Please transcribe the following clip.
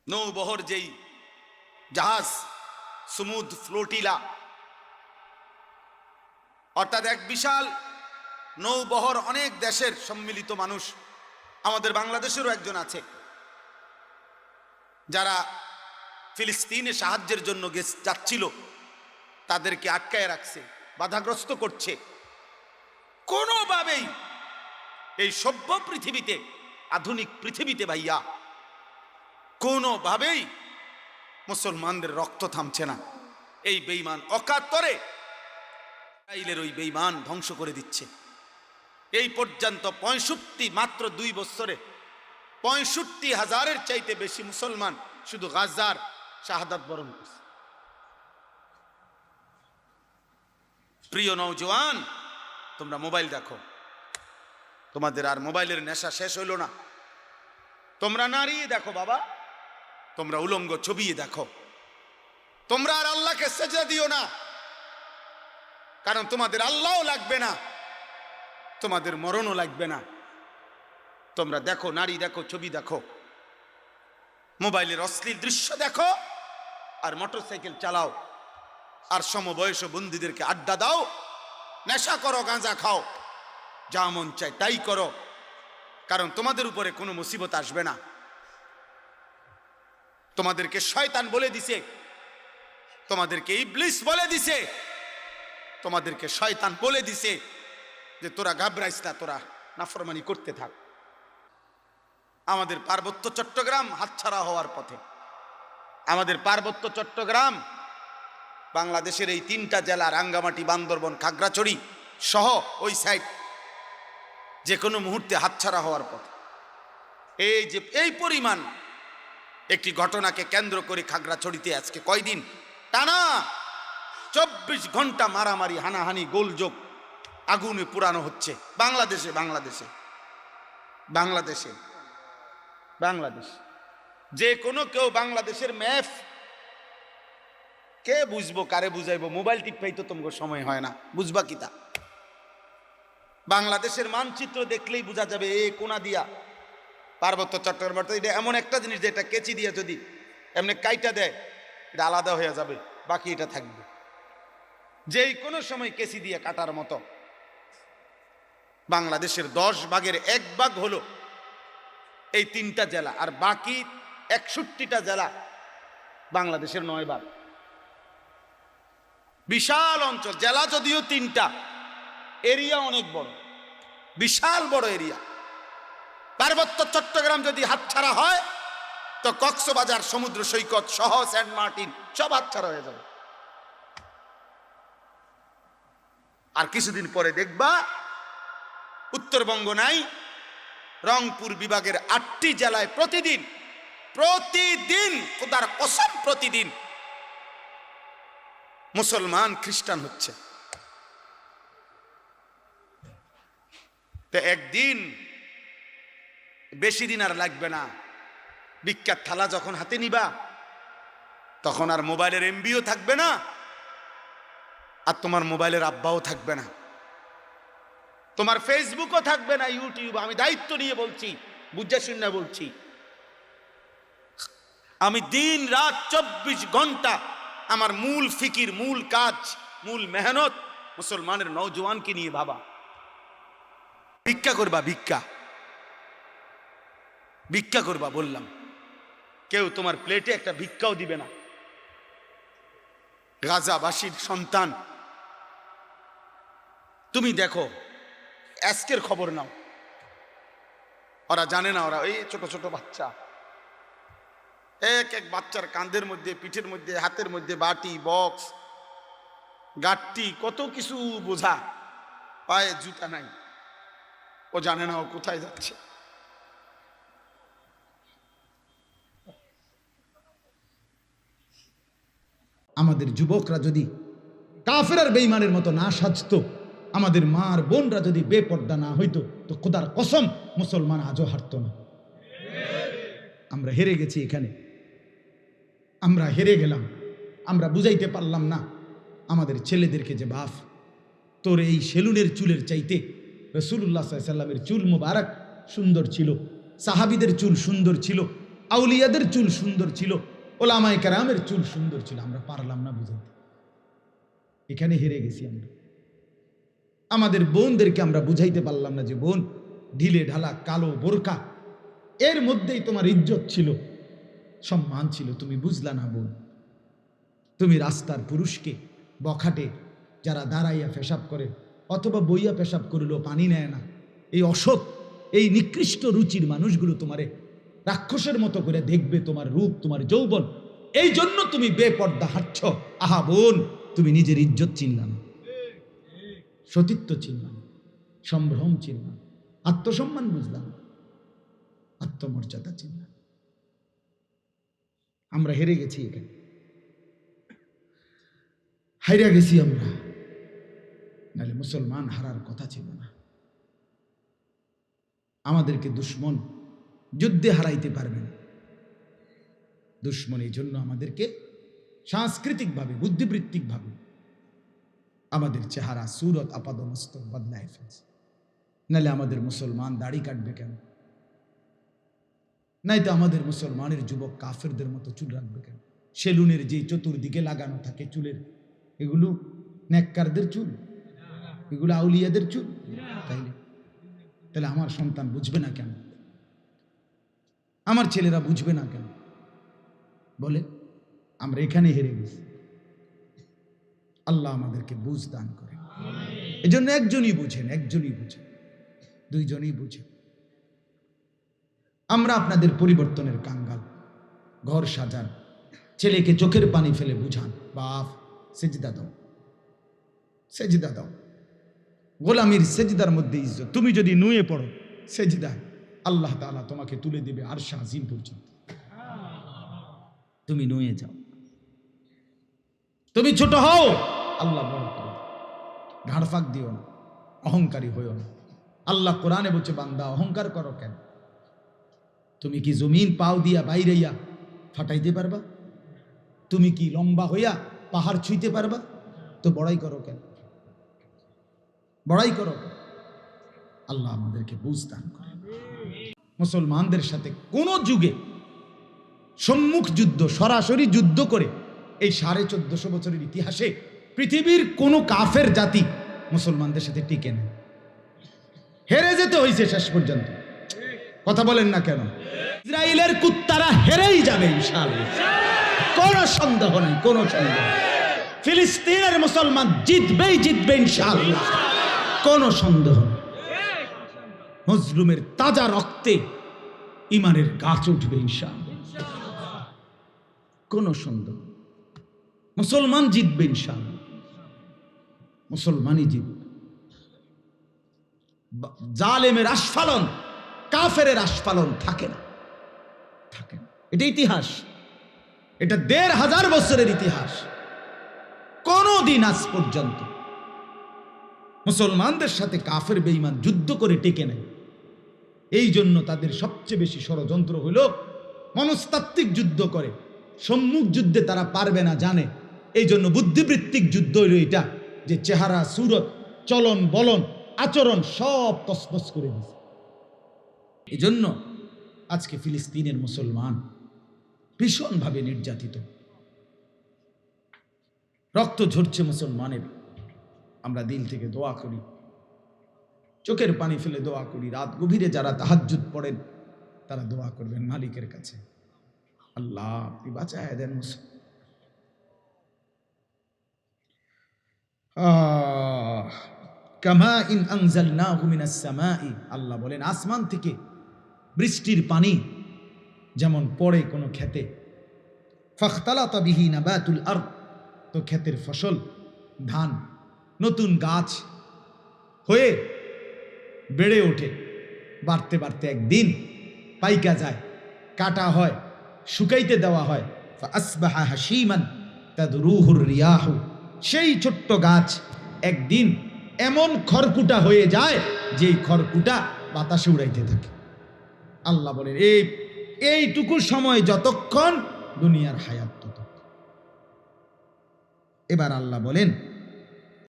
নৌবহর যেই জাহাজ, সমুদ ফ্লোটিলা, অর্থাৎ এক বিশাল নৌবহর, অনেক দেশের সম্মিলিত মানুষ। আমাদের বাংলাদেশেরও একজন আছে যারা ফিলিস্তিনে সাহায্যের জন্য যাচ্ছিল, তাদেরকে আটকায় রাখছে, বাধাগ্রস্ত করছে। কোনোভাবেই এই সভ্য পৃথিবীতে, আধুনিক পৃথিবীতে ভাইয়া, কোনোভাবেই মুসলমানদের রক্ত থামছে না। এই বেঈমান অকাতরে ইসরাইলের ওই বেঈমান ধ্বংস করে দিচ্ছে। এই পর্যন্ত মাত্র 2 বছরে 65,000-এর চাইতে বেশি মুসলমান শুধু গাজার শাহাদাত বরণ করছে। প্রিয় নওজওয়ান, তোমরা মোবাইল দেখো, তোমাদের আর মোবাইলের নেশা শেষ হইল না। তোমরা নারী দেখো বাবা, তোমরা উলঙ্গ ছবি দেখো, তোমরা আর আল্লাহকে সেজদা দিও না, কারণ তোমাদের আল্লাহও লাগবে না, তোমাদের মরণও লাগবে না। তোমরা দেখো, নারী দেখো, ছবি দেখো, মোবাইলের অশ্লীল দৃশ্য দেখো, আর মোটরসাইকেল চালাও, আর সমবয়স বন্ধুদেরকে আড্ডা দাও, নেশা করো, গাঁজা খাও, যা মন চায় তাই করো, কারণ তোমাদের উপরে কোনো মুসিবত আসবে না। তোমাদেরকে শয়তান বলে দিছে, তোমাদেরকে ইবলিস বলে দিছে, তোমাদেরকে শয়তান বলে দিছে যে তোরা ঘাবড়াইস না, তোরা নাফরমানি করতে থাক। আমাদের পার্বত্য চট্টগ্রাম হাতছাড়া হওয়ার পথে। আমাদের পার্বত্য চট্টগ্রাম বাংলাদেশের এই 3টা জেলা, রাঙ্গামাটি, বান্দরবন, খাগড়াছড়ি সহ ওই সাইড, যে কোনো মুহূর্তে হাতছাড়া হওয়ার পথে। এই যে এই পরিমাণ একটি ঘটনাকে কেন্দ্র করে খাগড়াছড়িতে আজকে কয়দিন টানা 24 ঘন্টা মারামারি, হানাহানি, গোলযোগ, আগুনে পুরানো হচ্ছে বাংলাদেশে। বাংলাদেশ যে কোনো কেউ বাংলাদেশের ম্যাপ কে বুঝবো, কারে বুঝাইবো? মোবাইল টিপাই তো তোমার সময় হয় না, বুঝবা কিতা? বাংলাদেশের মানচিত্র দেখলেই বোঝা যাবে এই কোনা দিয়া পার্বত্য চট্টগ্রাম। এটা এমন একটা জিনিস যেটা কেচি দিয়ে যদি এমনি কাইটা দেয়, এটা আলাদা হয়ে যাবে, বাকি এটা থাকবে। যেই কোনো সময় কেচি দিয়ে কাটার মতো। বাংলাদেশের 10 ভাগের 1 ভাগ হলো এই 3টা জেলা, আর বাকি 61টা জেলা বাংলাদেশের 9 ভাগ। বিশাল অঞ্চল, জেলা যদিও 3টা, এরিয়া অনেক বড়, বিশাল বড় এরিয়া। পার্বত্য চট্টগ্রাম যদি হাতছাড়া হয় তো কক্সবাজার সমুদ্র সৈকত সহ সেন্ট মার্টিন সব হাতছাড়া হয়ে যাবে। আর কিছুদিন পরে দেখবা উত্তরবঙ্গ নাই, রংপুর বিভাগের 8টি জেলায় প্রতিদিন খোদার কসম প্রতিদিন মুসলমান খ্রিস্টান হচ্ছে। তো একদিন, বেশি দিন আর লাগবে না, বিখ্যাত থালা যখন হাতে নিবা তখন আর মোবাইলের এমবিও থাকবে না, আর তোমার মোবাইলের আব্বাও থাকবে না, তোমার ফেসবুকও থাকবে না, ইউটিউব। আমি দায়িত্ব নিয়ে বলছি, বুঝা শুনে বলছি। আমি দিন রাত 24 ঘন্টা আমার মূল ফিকির, মূল কাজ, মূল মেহনত মুসলমানের নওজওয়ানকে নিয়ে ভাবা। ভিক্ষা করবা, ভিক্ষা করবা বললাম, কেউ তোমার প্লেটে একটা ভিক্ষাও দিবে না। গাজাবাসীর সন্তান, তুমি দেখো, আজকের খবর নাও, ওরা জানে না, ওরা এই ছোট ছোট বাচ্চা, এক এক বাচ্চার কাঁধের মধ্যে, পিঠের মধ্যে, হাতের মধ্যে বাটি, বক্স, গাঁটটি, কত কিছু বোঝা, পায়ে জুতা নাই, ও জানে না ও কোথায় যাচ্ছে। আমাদের যুবকরা যদি কাফের আর বেঈমানের মতো না সাজতো, আমাদের মার বোনরা যদি বেপর্দা না হইতো, তো খোদার কসম মুসলমান আজও হারতো না। আমরা হেরে গেছি এখানে, আমরা হেরে গেলাম, আমরা বুঝাইতে পারলাম না আমাদের ছেলেদেরকে যে বাপ, তোর এই সেলুনের চুলের চাইতে রাসূলুল্লাহ সাল্লাল্লাহু আলাইহি ওয়াসাল্লামের চুল মুবারক সুন্দর ছিল, সাহাবীদের চুল সুন্দর ছিল, আউলিয়াদের চুল সুন্দর ছিল, ওলামায়ে কেরামের চুল সুন্দর ছিল, আমরা পারলাম না বুঝাতে। এখানে হেরে গেছি আমরা। আমাদের বোনদেরকে আমরা বুঝাইতে পারলাম না যে বোন, ঢিলে ঢালা কালো বোরকা, এর মধ্যেই তোমার ইজ্জত ছিল, সম্মান ছিল, তুমি বুঝলা না বোন। তুমি রাস্তার পুরুষকে, বখাটে যারা দাঁড়াইয়া পেশাব করে অথবা বইয়া পেশাব করলেও পানি নেয় না, এই অসৎ, এই নিকৃষ্ট রুচির মানুষগুলো তোমারে রাক্ষসের মতো করে দেখবে, তোমার রূপ, তোমার যৌবন, এই জন্য তুমি বেপর্দা হাঁটছ। আহা বোন, তুমি নিজের ইজ্জত চিনলা না, সতীত্ব চিনলাম, সম্ভ্রম চিনলাম, আত্মসম্মান বুঝলাম, আত্মমর্যাদা চিনলাম। আমরা হেরে গেছি, এখানে হাইরা গেছি আমরা, নাহলে মুসলমান হারার কথা ছিল না। আমাদেরকে দুশ্মন যুদ্ধে হারাইতে পারবে না। দুশ্মন এই জন্য আমাদেরকে সাংস্কৃতিকভাবে, বুদ্ধিবৃত্তিকভাবে আমাদের চেহারা, সুরত, আপাদমস্তক বদলায় ফেলছে। নাহলে আমাদের মুসলমান দাড়ি কাটবে কেন? নাই তো আমাদের মুসলমানের যুবক কাফেরদের মতো চুল রাখবে কেন? সেলুনের যে চতুর্দিকে লাগানো থাকে চুলের, এগুলো নেককারদের চুল, এগুলো আউলিয়াদের চুল। তাহলে আমার সন্তান বুঝবে না কেন? আমার ছেলেরা বুঝবে না কেন? বলে আমরা এখানে হেরে গেছি। আল্লাহ আমাদেরকে বুঝ দান করে। এজন্য একজনই বুঝেন, একজনই বুঝেন, দুইজনই বুঝেন। আমরা আপনাদের পরিবর্তনের কাঙ্গাল। ঘর সাজান, ছেলেকে চোখের পানি ফেলে বুঝান, বাপ সেজদা দাও, সেজদা দাও। গোলামির সেজদার মধ্যে ইজ্জত। তুমি যদি নুয়ে পড়ো সেজদায়, আল্লাহ তাআলা তোমাকে তুলে দিবে আরশ আজিম পর্যন্ত। তুমি নুয়ে যাও, তুমি ছোট হও, আল্লাহ বড় করে। ঘাড় ফাঁক দিও না, অহংকারী হইও না। আল্লাহ কোরআনে বলছে, বান্দা অহংকার করো কেন? তুমি কি জমিন পাও দিয়া বাইরেইয়া ফাটাইতে পারবা? তুমি কি লম্বা হইয়া পাহাড় ছুঁইতে পারবা? তো বড়াই করো কেন? বড়াই করো। আল্লাহ আমাদেরকে বুঝ দান করে। মুসলমানদের সাথে কোন যুগে সম্মুখ যুদ্ধ, সরাসরি যুদ্ধ করে এই 1450 বছরের ইতিহাসে পৃথিবীর কোন কাফের জাতি মুসলমানদের সাথে টিকে নেই। হেরে যেতে হয়েছে শেষ পর্যন্ত। কথা বলেন না কেন? ইসরায়েলের কুত্তারা হেরেই যাবে ইনশাআল্লাহ, কোনো সন্দেহ নেই, কোনো সন্দেহ। ফিলিস্তিনের মুসলমান জিতবেই জিতবে ইনশাআল্লাহ, কোনো সন্দেহ নেই। মজলুমের তাজা রক্তে ইমানের গাছ উঠবে ইনশাআল্লাহ, কোনো সন্দেহ। মুসলমান জিতবে ইনশাআল্লাহ, মুসলমানই জিতবে। জালেমের আস্ফালন, কাফেরের আস্ফালন থাকে না, থাকে না। এটা ইতিহাস, এটা 1500 বছরের ইতিহাস। কোনদিন আজ পর্যন্ত মুসলমানদের সাথে কাফের বেঈমান যুদ্ধ করে টেকে নেয়। এই জন্য তাদের সবচেয়ে বেশি ষড়যন্ত্র হলো মনস্তাত্ত্বিক যুদ্ধ করে, সম্মুখ যুদ্ধে তারা পারবে না জানে। এই জন্য বুদ্ধিবৃত্তিক যুদ্ধ হলো এটা, যে চেহারা, সুরত, চলন বলন, আচরণ সব তছনছ করে দিয়েছে। এই জন্য আজকে ফিলিস্তিনের মুসলমান ভীষণভাবে নির্যাতিত, রক্ত ঝরছে মুসলমানের। আমরা দিল থেকে দোয়া করি, চোখের পানি ফেলে দোয়া করি। রাত গভীরে যারা তাহাজ্জুদ পড়েন তারা দোয়া করবেন মালিকের কাছে, আল্লাহ আপনি বাঁচায় দেন মুসলমান। কামা ইন আনজালনাহু মিনাস সামাই, আল্লাহ বলেন আসমান থেকে বৃষ্টির পানি যেমন পড়ে কোনো খেতে, ফাখতালাতা বিহি নাবাতুল আরদ, তো ক্ষেতের ফসল, ধান, নতুন গাছ হয়ে বেড়ে ওঠে। বাড়তে বাড়তে একদিন পাইকা যায়, কাটা হয়, শুকাইতে দেওয়া হয়। ফাআসবাহা হাসিমান তাদরুহুর রিয়াহু, সেই ছোট্ট গাছ একদিন এমন খড়কুটা হয়ে যায় যে খড়কুটা বাতাসে উড়াইতে থাকে। আল্লাহ বলেন এইটুকু সময় যতক্ষণ দুনিয়ার হায়াত ততক্ষণ। এবার আল্লাহ বলেন